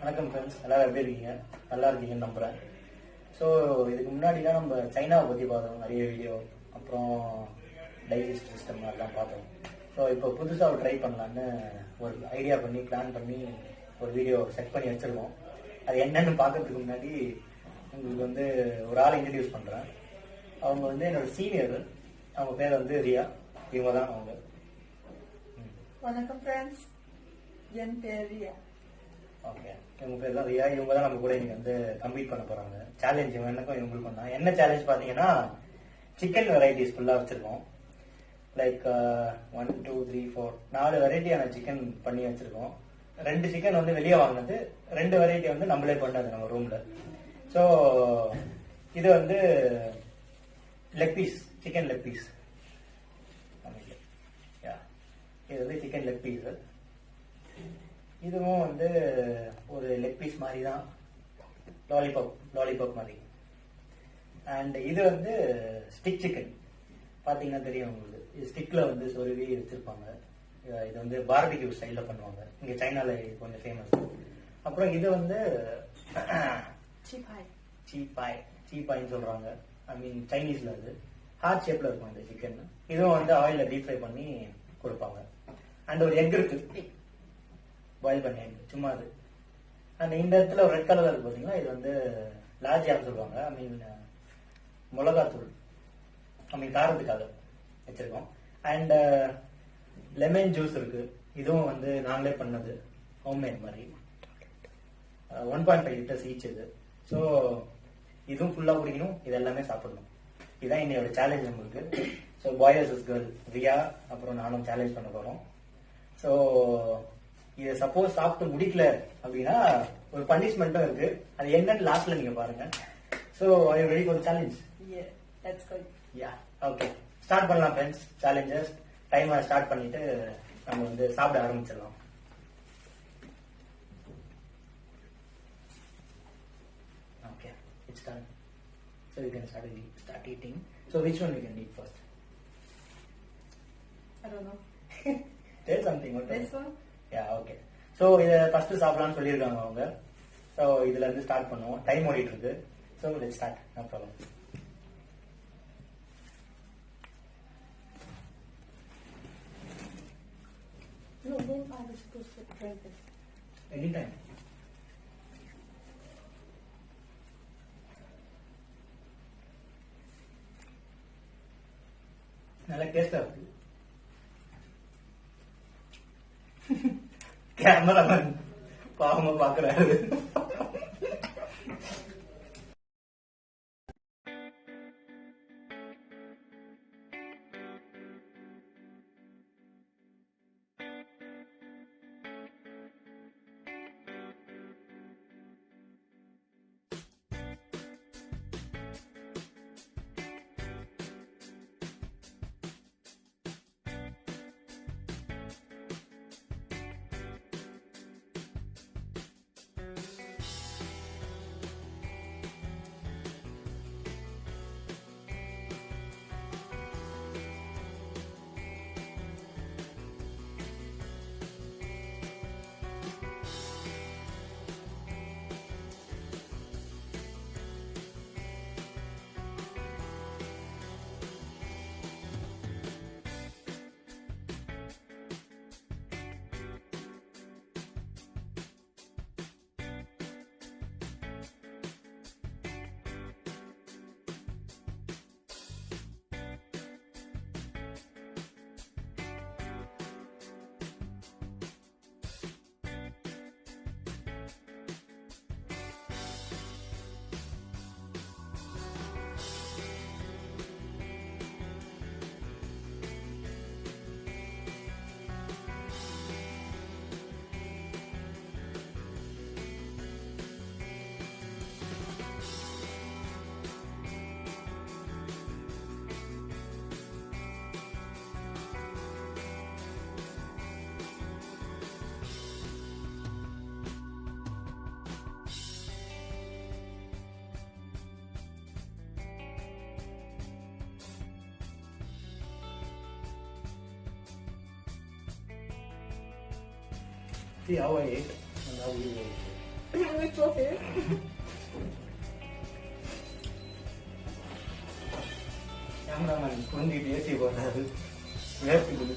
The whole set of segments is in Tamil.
வணக்கம் ஃப்ரெண்ட்ஸ், எல்லாரும் எப்படி இருக்கீங்க? நல்லா இருக்கீங்கன்னு நம்புகிறேன். ஸோ இதுக்கு முன்னாடிலாம் நம்ம சைனாவை பற்றி பார்த்தோம், நிறைய வீடியோ. அப்புறம் டைஜஸ்ட் சிஸ்டம் அதெல்லாம் பார்த்தோம். ஸோ இப்போ புதுசாக ட்ரை பண்ணலான்னு ஒரு ஐடியா பண்ணி பிளான் பண்ணி ஒரு வீடியோ செட் பண்ணி வச்சுருக்கோம். அது என்னன்னு பார்க்கறதுக்கு முன்னாடி உங்களுக்கு வந்து ஒரு ஆளை இன்ட்ரடியூஸ் பண்ணுறேன். அவங்க வந்து என்னோட சீனியர். அவங்க பேர் வந்து ரியா. இவங்க தான் அவங்க. வணக்கம் ஃப்ரெண்ட்ஸ், என் பேர் ரியா. ஓகே, இவங்க பேர் தான் ரியா. இவங்க தான் நம்ம கூட இன்னைக்கு வந்து கம்ப்ளீட் பண்ண போறாங்க. சேலஞ்ச் எனக்கும் இவங்களுக்கு பண்ணா என்ன சேலஞ்ச் பாத்தீங்கன்னா, சிக்கன் வெரைட்டிஸ் ஃபுல்லா வச்சிருக்கோம். லைக் 1 2 3 4 4 வெரைட்டியான சிக்கன் பண்ணி வச்சிருக்கோம். 2 சிக்கன் வந்து வெளியே வாங்கினது, 2 வெரைட்டி வந்து நம்மளே பண்ணது நம்ம ரூம்ல. ஸோ இது வந்து leg piece, chicken leg piece. இது வந்து சிக்கன் லெக் பீஸ். இதுவும் வந்து ஒரு லெக் பீஸ் மாதிரி தான், லாலிபாப் மாதிரி. அண்ட் இது வந்து ஸ்டிக் சிக்கன். பார்த்தீங்கன்னா தெரியும் உங்களுக்கு, இது ஸ்டிக்ல வந்து சொருவி வச்சிருப்பாங்க. இது வந்து பார்பிக்யூ ஸ்டைல்ல பண்ணுவாங்க. இங்க சைனால இது கொஞ்சம் ஃபேமஸ். அப்புறம் இது வந்து சீப்பாய்ன்னு சொல்றாங்க. ஐ மீன் சைனீஸ்ல அது ஹார்ட் ஷேப்ல இருக்கும் இந்த சிக்கன். இதுவும் வந்து ஆயில டீப் ஃப்ரை பண்ணி கொடுப்பாங்க. அண்ட் ஒரு எக் இருக்கு, பாயில் பண்ணி சும்மா அது. அண்ட் இந்த இடத்துல ஒரு ரெட் கலர் இருக்கு பாத்தீங்களா, இது வந்து லாஜியான்னு சொல்லுவாங்க. ஐ மீன் மிளகாத்தூள், ஐ மீன் காரத்துக்காக வச்சிருக்கோம். அண்ட் லெமன் ஜூஸ் இருக்கு. இதுவும் வந்து நாங்களே பண்ணது, ஹோம்மேட் மாதிரி. 1.5 லிட்டர்ஸ் ஈச் இது. ஸோ இதுவும் ஃபுல்லா குடிக்கணும், இது எல்லாமே சாப்பிடணும். இதுதான் என்னோட சேலஞ்ச் நம்மளுக்கு. So boy versus girl, Riya அப்புறம் நானும் சேலஞ்ச் பண்ண போறோம். ஸோ இதை சப்போஸ் சாப்பிட்டு முடிக்கல அப்படின்னா ஒரு பனிஷ்மெண்ட்டும் இருக்கு. அது என்னன்னு லாஸ்ட்ல நீங்க பாருங்க. So I you ready for challenge? Yeah, okay, start பண்ணலாம் ஃப்ரெண்ட்ஸ். சேலஞ்சஸ் டைமை ஸ்டார்ட் பண்ணிட்டு நம்ம வந்து சாப்பிட ஆரம்பிச்சிடலாம். Okay, it's done. So you can start eating. So which one you can eat first? I don't know. Tell something. This one? Yeah, okay. So இதை ஃபர்ஸ்ட் சாப்பிடலாம்னு சொல்லியிருக்காங்க அவங்க. ஸோ இதுல இருந்து ஸ்டார்ட் பண்ணுவோம். டைம் ஓடிட்டு இருக்கு. So let's start. No problem. No, when are we supposed to drink this? Any time. நல்ல டேஸ்டா இருக்கு. கேமராமேன் பாவமா பாக்குறாரு. See how I ate and how you ate. It's okay. Cameraman குழந்தைட்டு ஏசி போடுறாரு வேர்த்துக்குது.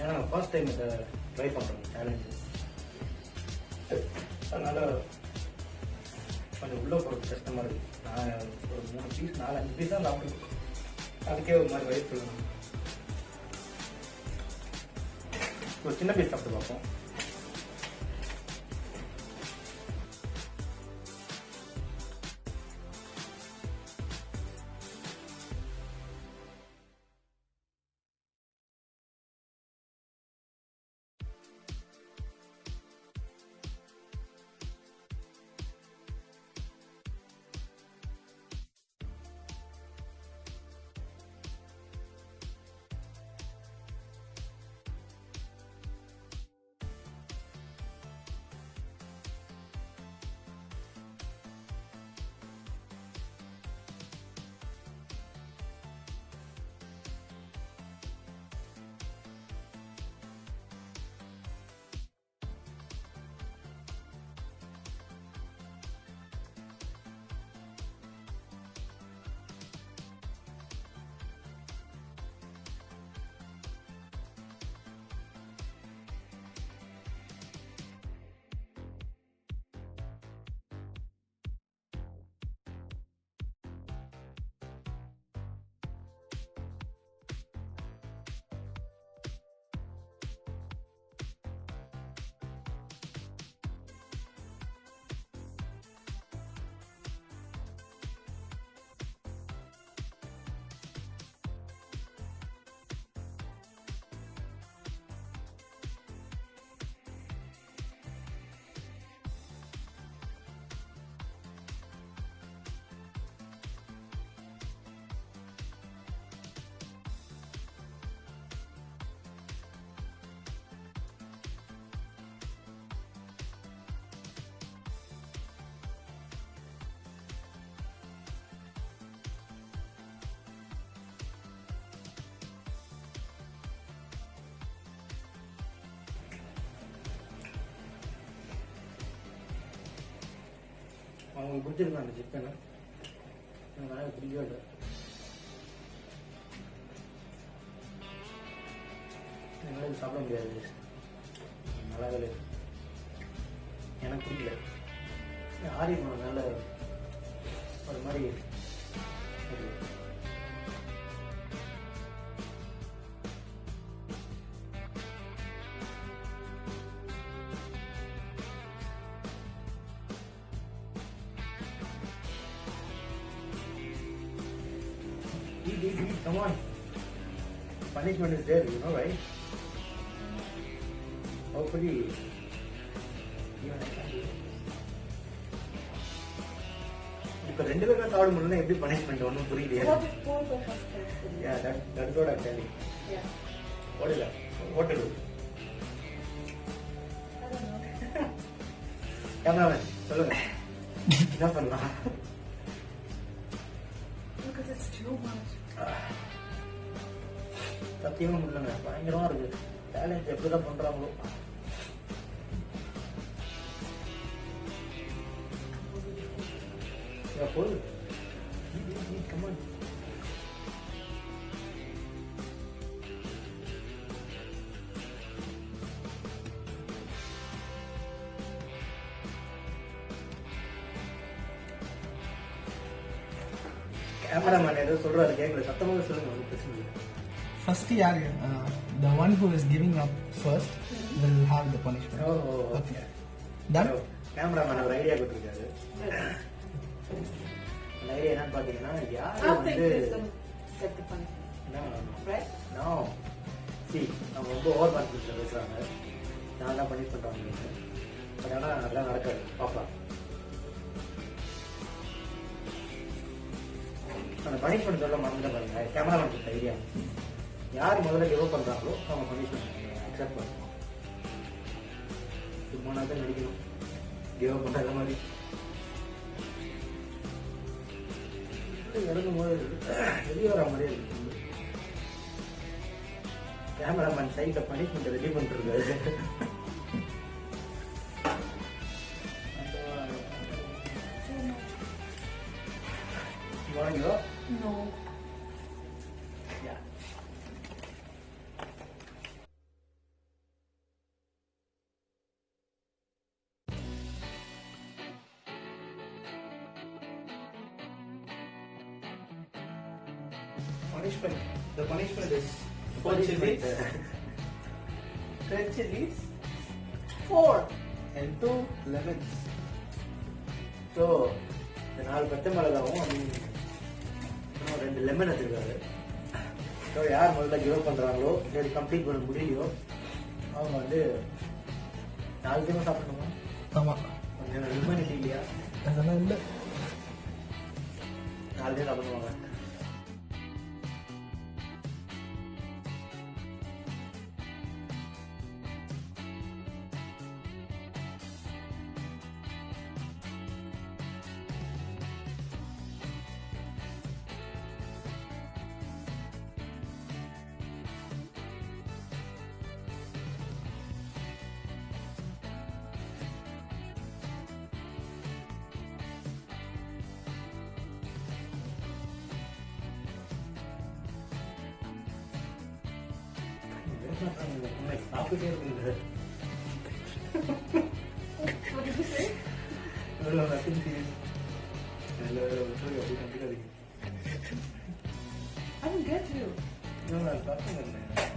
ஏன்னா ஃபர்ஸ்ட் டைம் இதை ட்ரை பண்ணுறோம் சேலஞ்சு, அதனால கொஞ்சம் உள்ளே போகிறது கஷ்டமாக இருக்குது. நான் ஒரு 3 பீஸ் 4-5 பீஸ் தான் சாப்பிடுவேன், அதுக்கே ஒரு மாதிரி வயிறு சொல்லணும். ஒரு சின்ன பீஸ் சாப்பிட்டு பார்ப்போம். அவங்களுக்கு பிடிச்சிருக்கு அந்த சிக்கனை, எனக்கு நிறைய பிடிக்கவே இல்லை. என்னால் இது சாப்பிட முடியாது, நல்லாவே இல்லை, எனக்கு பிடிக்கல. ஆரி போனதுனால ஒரு மாதிரி ஒரு eat, come on. Punishment is there, you know, right? Hopefully, even I can do it. இப்போ 2 பேரும் சாப்பிட முடியல, எப்படி பனிஷ்மெண்ட் ஒன்றும் புரியலையே. What is purpose of punishment? Yeah, that's what I'm telling. Yeah. ஓடல ஓட்டடு I don't know. கேமராமேன் சொல்லுங்க என்ன பண்ணலாம் Because it's too much. சத்தியமா முடியலங்க பயங்கரமா இருக்கு சேலஞ்ச் எப்படிதான் பண்றாங்களோ போது கமான் கேமராமேன் ஏதோ சொல்றாரு கேட்கல சத்தமாக சொல்லுங்க ஒன்றும் பிரச்சனை இல்லை First, yeah, the one who is giving up first will have the punishment. Okay Done? Cameraman ஒரு ஐடியா கொடுத்துருக்காரு அந்த ஐடியா என்னன்னு பாத்தீங்கன்னா யாரு I'll take வந்து this and get the punishment. Right? நோ சி அவங்க ரொம்ப ஓவர் கான்ஃபிடன்ஸ்ல பேசுறாங்க நான் தான் பனிஷ் பண்றாங்க பட் ஆனா அதெல்லாம் நடக்காது பார்க்கலாம் அந்த பனிஷ்மெண்ட் சொல்ல மறந்துட்டு பாருங்க கேமராமேன் கொடுத்த ஐடியா யார் முதல்ல கிவ் பண்றாங்களோ அவங்க பனிஷ்மெண்ட் அக்செப்ட் பண்ணுவோம் சும்மா தான் நடிக்கணும் கிவ் பண்ற மாதிரி இறங்கும் போது வெளியே வர மாதிரியே இருக்கு கேமராமேன் சைட்ல பனிஷ்மெண்ட் ரெடி பண்ணிருக்காரு வாங்கியோ No. Yeah. Punishment. The punishment is 4 chilies. Red chilies 4. and 2 lemons. So, the 4 பச்சை மிளகாவும் இன்னும் 2 லெமன் வச்சிருக்காரு. ஸோ யார் முதல்ல கிவ் பண்றாங்களோ இல்லை கம்ப்ளீட் பண்ண முடியலையோ அவங்க வந்து 4 டைம் சாப்பிடணுமா ஆமா, கொஞ்சம் ஹியூமனிட்டி இல்லையா அதெல்லாம் இல்லை. 4 டைம் சாப்பிடுவாங்க சாப்பிட்டே இருக்குங்க What did you say? I didn't get you.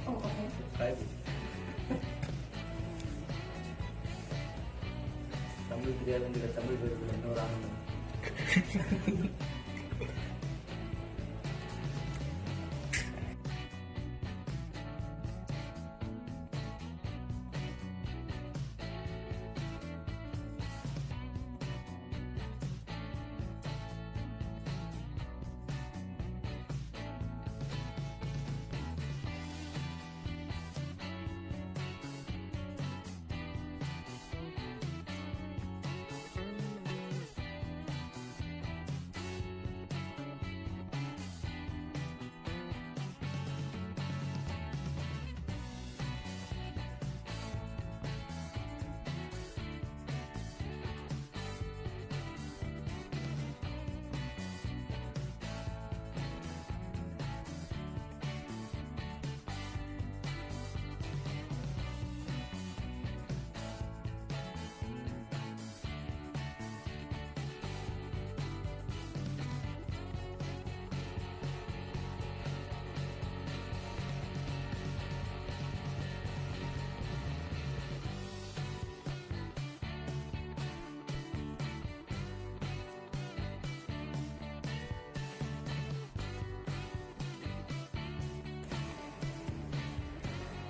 Oh, okay. Tamil தெரியாதுங்கிற Tamil பேருக்கு இன்னொரு ஆனந்தம்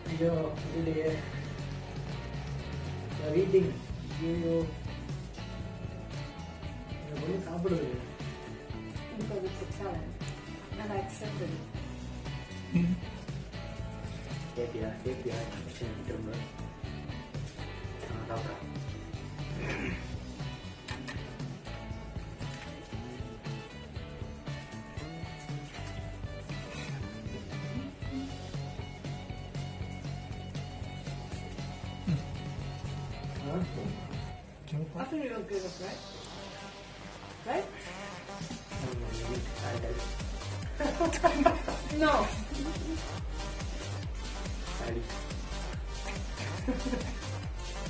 ஐயோ இல்லையே ரீடிங் ஐயோ இந்த பொண்ணு சாப்பிடுது Because it's a challenge. And I accepted it. சேஃப்டியா திரும்ப சாப்பிட்றேன். I think you'll give up, right? Right? No.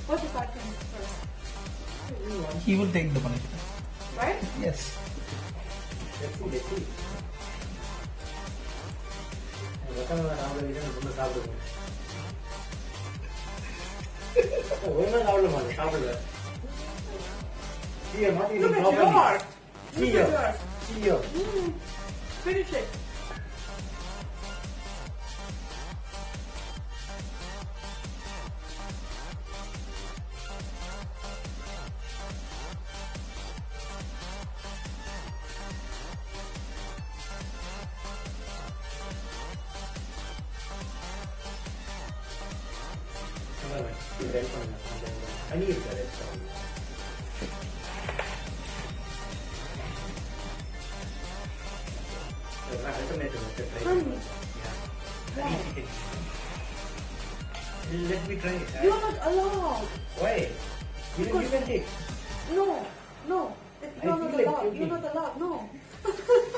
What if I finish first? He will take the punishment. Right? Yes. Let's see. ரொம்ப சாப்பிடுவேன். ஒழுங்கா சாப்பிட மாட்டேன். சாப்பிடுவேன். See, I'm not eating Look at properly. yours. See Look you. at yours. See you. Finish it. இது help பண்ணுங்க. தண்ணி இருக்காது extra. இதெல்லாம் alternate method try பண்ணுங்க. Yeah. Honey chicken. Let me try it. You're not allowed. Why? You can take. No. No. I You're feel not like allowed. puking. You're not allowed. No.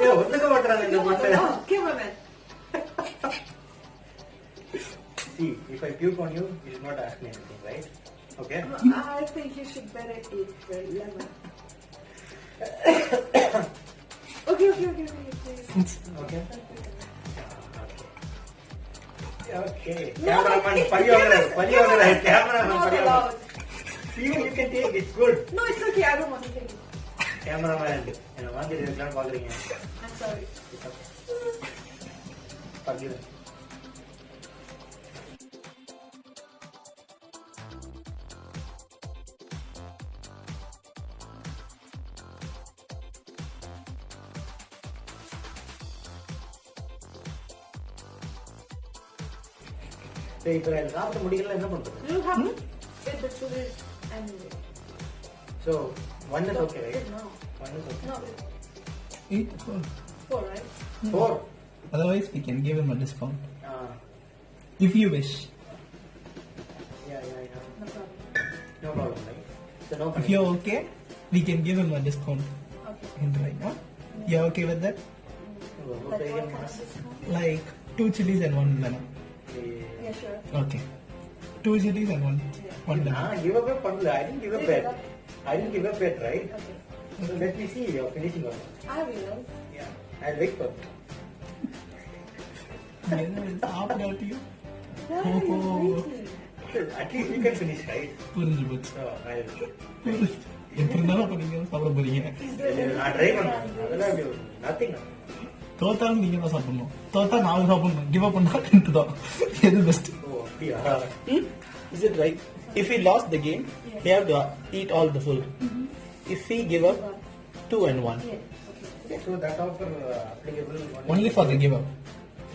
ஏய் ஒத்துக்க மாட்டறாங்க இந்த You're not பொண்ணு. allowed. Cameraman. See, if I puke on you, you should not ask me anything, right? Okay? I think you should better eat the lemon. Okay. Please. Okay. Okay. Cameraman, pari cameraman, Not allowed. See, you can take. It's good. No, it's okay. I don't want to take it. Cameraman, என்ன வாங்கி இதெல்லாம் பாக்குறீங்க? I'm sorry. Forgive. சரி இப்போ சாப்பிட்டு முடிக்கல என்ன பண்றது? You have to eat the chilies anyway. So, one is okay, right? No. One is okay. No, Eat the food. 4, right? 4. Otherwise, we can give him a discount. Ah, If you wish. yeah. No problem. No problem, right? So no If you're okay, we can give him a discount. Okay. In right now. You're okay with that? ரொம்ப Like பெரிய what kind of மாசு. discount? Like 2 chilies and 1 lemon. Yeah, sure. Okay. 2 chilies and 1 lemon. நான் give up பண்ணல. I didn't give up yet. Right? Okay. So let me see you're finishing on. I will. Yeah. I'll wait for it. சாப்பிடாட்டி Yeah, Oh. you're waiting. At least you can finish, right? புரிஞ்சு போச்சு So I'll. எப்படி இருந்தாலும் அப்ப நீங்க தான் சாப்பிட போறீங்க நான் ட்ரை பண்றேன். அதெல்லாம் அப்படி nothing. தோத்தாலும் நீங்க தான் சாப்பிடணும் தோத்தா நாலு சாப்பிடணும் கிவ் அப் பண்ணா 10 தான் எது பெஸ்ட் Oh, அப்படியா? Is it right? If he lost the game, he have to eat all the food. If he give up, 2 and 1. Yeah. Okay. So that offer applicable Only for the give up,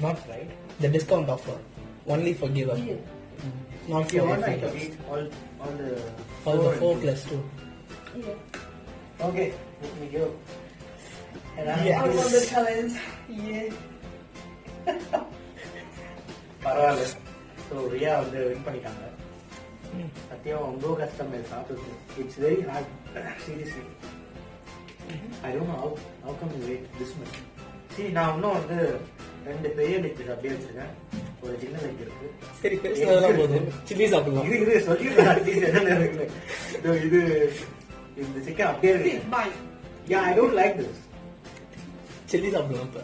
not right? the discount offer. Only for give up, Yeah. not If you for want, I the can eat all the all the 4 and- plus 2. Yeah. Okay, let me go. And Yeah. I won the challenge. Yeah. பரவாயில்ல. ஸோ ரியா வந்து வின் பண்ணிட்டாங்க. சத்தியம் ரொம்ப கஷ்டம் இது சாப்பிடுறது. It's very hard seriously. I don't know how come you wait this much. See நான் இன்னும் வந்து 2 பெரிய லெக் அப்படியே வச்சிருக்கேன். ஒரு சின்ன லெக் இருக்கு. சரி பேசுறதெல்லாம் போதும் சில்லி சாப்பிடலாம் இது சொல்லிடுறேன் அட்லீஸ்ட் என்ன இருக்கு. இது இந்த சிக்கன் அப்படியே See, இருக்கு. mine. Yeah, I don't like this. Chilli சாப்பிடலாம் இப்ப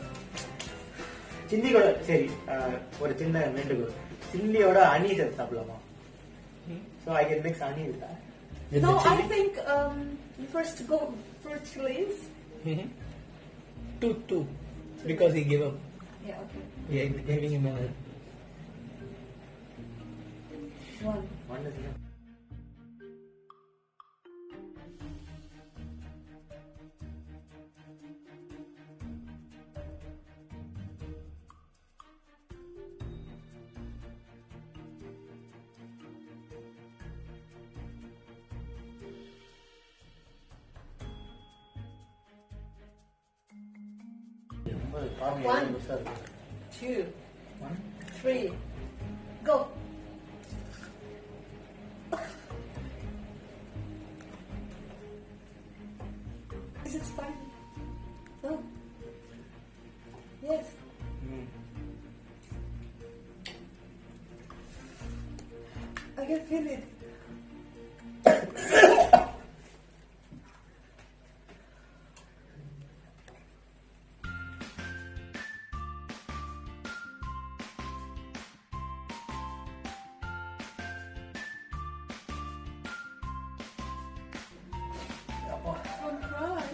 சில்லி கூட சரி ஒரு சின்ன வேண்டுகோள். சில்லியோட ஹனி சேர்த்து சாப்பிடலாமா? So I can mix honey with that. With No, the I chilli? think you first go for chilies. 2 because he gave up. Yeah, okay. We are giving him a 1. One is enough. பாருங்க One. எவ்வளவு பெருசா இருக்கு. 2, 1 3, go. Is it spicy? No. Yes. I can feel it. Don't cry.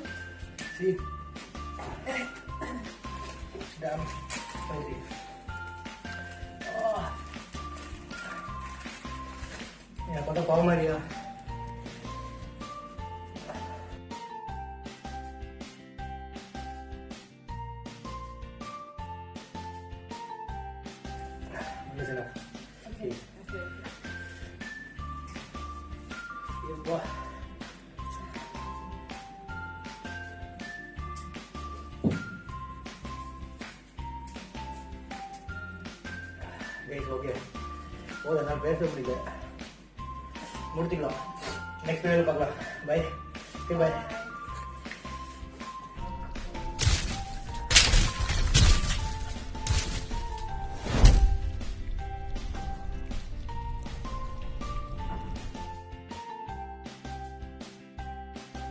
See, it's damn spicy. எனக்கு பார்த்தா பாவம் மாதிரியா? Listen up. Okay. Okay. எப்பா. Guys, okay. போதும், நான் பேச முடியல. முடிச்சுக்கலாம். நெக்ஸ்ட் வீடியோவில் பார்க்கலாம். பை. பை.